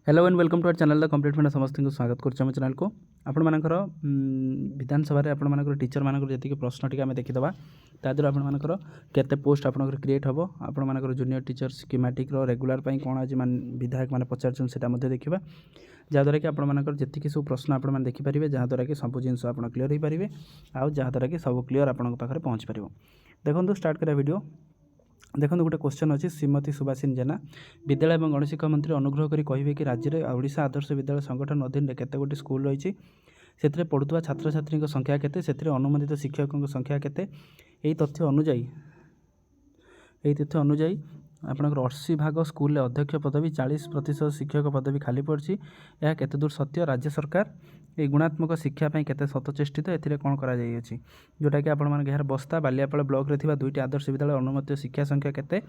Hello and welcome to our channel the complete मैंने समस्त को स्वागत करुँ आम चैनल को आपण मानकर विधानसभा आपण मानकर टीचर मानकर जी प्रश्न टी आम देखीदा ताद्वारा आपण मानकर केते पोस्ट आपंकर क्रिएट हम आपण मानकर जूनियर टीचर स्कीमेटिक रेगुलर कौन आज विधायक मैंने पचार से देखा जहाँद्वारा कि आपण मानकर जी सब प्रश्न आप देखिपारे जहाँद्वारा कि सब जिन आप क्लीयर हो पारे आउ जहाँद्वारा कि सब क्लीयर आपण पाखे पहुँच पार देखो स्टार्ट करा वीडियो। देखो गोटे क्वेश्चन अच्छी श्रीमती सुभाषिनी जेना विद्यालय और गणशिक्षा मंत्री अनुग्रह करी कहिबे कि राज्य में ओडिशा आदर्श विद्यालय संगठन अधीन में केते गोटी स्कूल रही से पढ़ुवा छात्र छात्री संख्या केते से अनुमोदित शिक्षकों संख्या केते यही तथ्य अनुजाई आपंकर 80 भाग स्कूल अध्यक्ष पदवी 40% शिक्षक पदवी खाली पड़ी यह केते दूर सत्य राज्य सरकार ये गुणात्मक शिक्षापी केते सतचेष्टित एथिरे कौन करा जाइए जोटा कि यार बस्ता बालियापाल ब्लॉक रे थिबा दुईटी आदर्श विद्यालय अनुमोदित शिक्षा संख्या केते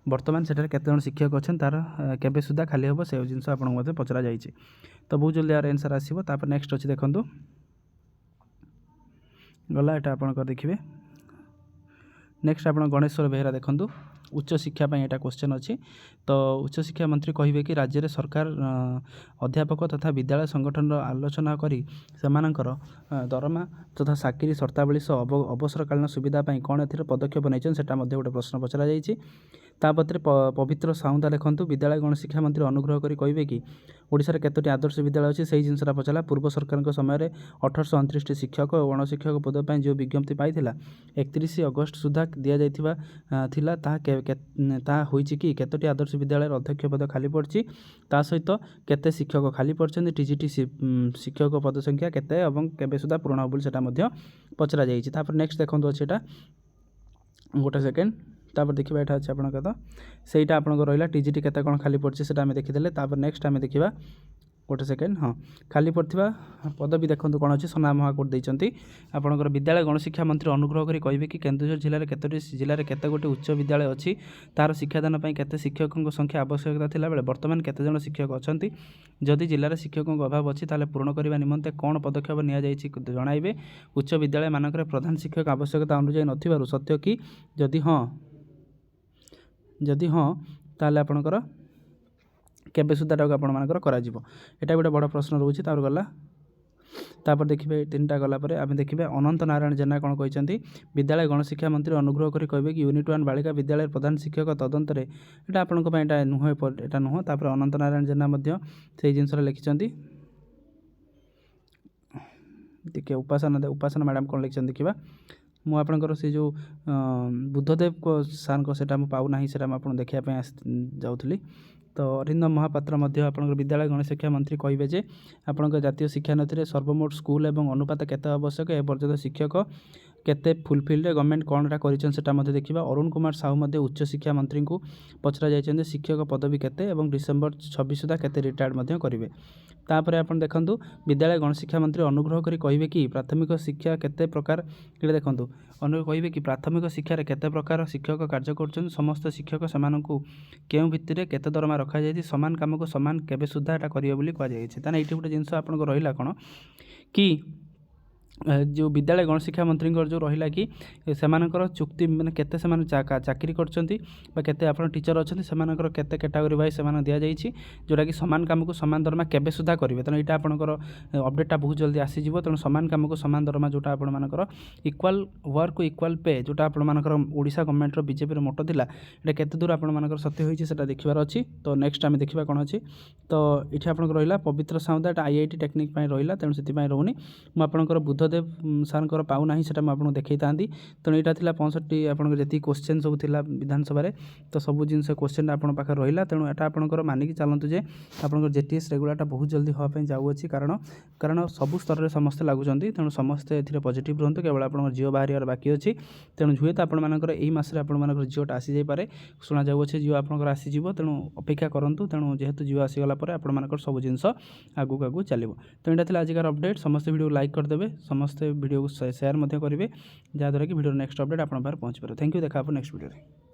बर्तमान सेठारे केते जन शिक्षक अच्छे तार केबे सुधा खाली हम से जिन आपको पचरा जाइए तो बहुत जल्दी यार आंसर आसो। तापर नेक्स्ट अच्छी देखूँ गला यहाँ आप देखिए नेक्स्ट आप गणेश्वर बेहरा देखूँ उच्च शिक्षा यहाँ क्वेश्चन अच्छी तो उच्च शिक्षा मंत्री कहे कि राज्य में सरकार अध्यापक तथा विद्यालय संगठन आलोचना करी सेमानंकर दरमा तथा चाकरी शर्तावली सह अवसरकालीन सुविधापी कौन ए पदक्षेप नहीं गोटे प्रश्न पचरा जाइए। तापत्रे पवित्र साउंदा लिखु विद्यालय गणशिक्षा मंत्री अनुग्रह करी कहे कि ओडिशार केतोटी आदर्श विद्यालय अच्छी से जिनसा पचरा पूर्व सरकार समय 1829 शिक्षक और गणशिक्षक पदपी जो विज्ञप्ति पाई 31 अगस्त सुधा दि जाता कि केतोटी आदर्श विद्यालय अध्यक्ष पद खाली पड़ी ता सहित केते शिक्षक खाली पड़ते टीजीटी शिक्षक पद संख्या केते एवं केबे सुधा पूर्ण हो बोली पचरा जाइए। नेक्स्ट देखो अच्छे गोटे सेकेंड तापर देखा यहाँ अच्छे आपंकर तो सहीटा आपंकर रहा टीजीटी केते कौन खाली पड़ी से देखीदे। तापर नेक्स्ट आम देखा गोटे सेकेंड हाँ खाली पड़ता पदवी देखो कौन अच्छी सोना महाकोट देती आपंकर विद्यालय गणशिक्षा मंत्री अनुग्रह करी कहे कि केन्दुझर जिले में केतोटी जिले में केते गोटे उच्च विद्यालय अच्छी तार शिक्षादान केते शिक्षकों संख्या आवश्यकता थिला बेले वर्तमान केते जन शिक्षक अच्छा जदि जिले में शिक्षकों अभाव अच्छी ताले पूर्ण करने निमंते कौन पदक्षेप नि उच्च विद्यालय मानक प्रधान शिक्षक आवश्यकता अनुजाई नथिबारु सत्य कि जदि हाँ ताले आपणकर केबे सुधा आपर करा यहाँ गोटे बड़ प्रश्न रोचे गला तापर देखिए तीन टा गला आम देखिए अनंत नारायण जेना कौन कहते विद्यालय गणशिक्षा मंत्री अनुग्रह करी कहे कि यूनिट 1 बालिका विद्यालय प्रधान शिक्षक तदंतर यहाँ आपंपाई नुह यहाँ नुह तापर अनंत नारायण जेना से जिनस लिखिं देखिए उपासना मैडम कौन लिखिं देखा मु आपंकर से जो बुद्धदेव को सार को सेटा पाऊना से देखा जाऊँगी तो अरिंदम महापात्र आपंकर विद्यालय गणशिक्षा मंत्री कहे जे आपंकर जातीय शिक्षा नीति सर्वमोट स्कूल एवं अनुपात केते आवश्यक ए पर्यंत शिक्षक केते फुलफिल्ड गवर्नमेंट कौनटा कर देखा। अरुण कुमार साहू उच्च शिक्षा मंत्री को पचरा जाइए शिक्षक पदवी केते एवं डिसेम्बर 26 सुधा केते रिटायर्ड करेंगे। तापर आप देखूँ विद्यालय गणशिक्षा मंत्री अनुग्रह करी कहे कि प्राथमिक शिक्षा केते प्रकार ये देखूँ अनुग्रह कहे कि प्राथमिक शिक्षार केते प्रकार शिक्षक कार्य कर समस्त शिक्षक से केउं भित्तिरे केते दरमा रखा जाए समान काम को समान केबे सुधा एटा करिवे बोली कहा जाए। ताने एठी गोटे जिनस आपन रहिला कोन कि जो विद्यालय गणशिक्षा मंत्री जो रहा कि सेमानकर चुक्ति मैंने केते से चाकरी करते आप टीचर अच्छा से केते कैटेगरी वाइज से दि जाइए जोटा कि समान काम को समान दरमा केबे सुधा करेंगे। तेणु यहाँ आपंकर अपडेटा बहुत जल्दी आसीज तेणु समान काम को समान दरमा जोटा आपर इक्वाल वर्क को इक्वाल पे जोटा आपर ओडिशा गवर्नमेंट बीजेपी मोटो थिला ये केते दूर आपर सत्य होइछि सेटा देखिबार अछि। तो नेक्स्ट आम देखा कौन अच्छी तो ये आप रहा पवित्र साउदा IIT टेक्निक रहा तेणु से रोनी मुझे बुद्धदेव सार पाऊना से आपको देखी था तेणु यहाँ था 65 आप जी क्वेश्चन सब था विधानसभा तो सब जिन क्वेश्चन आप रहा तेणु यहाँ आपंकर मानिकी चलतु जे आप जेटीएस रेगुलाटा बहुत जल्दी हाँपाई जाऊँगी कारण सबू स्तर में समस्ते लगुंट तेणु समस्ते ए पॉजिटिव रुहतु केवल आप जिओ बाहर बाकी अच्छी तेणु हुए तो आपर यही मसरे आप जिओटा आसी जापे शुणा जाऊँगी जिओ आपंकर आसीज तेणु अपेक्षा करूँ तेणु जेहेतु जिओ आसीगला आपर सब जिन आगू आगू चलो। तो यहाँ था आजिकार अपडेट समस्त वीडियो लाइक करदे समस्त वीडियो को शेयर करेंगे जहाँद्वारा कि वीडियो नेक्स्ट अपडेट आप पहुँच पारे। थैंक यू देखा नेक्स्ट वीडियो।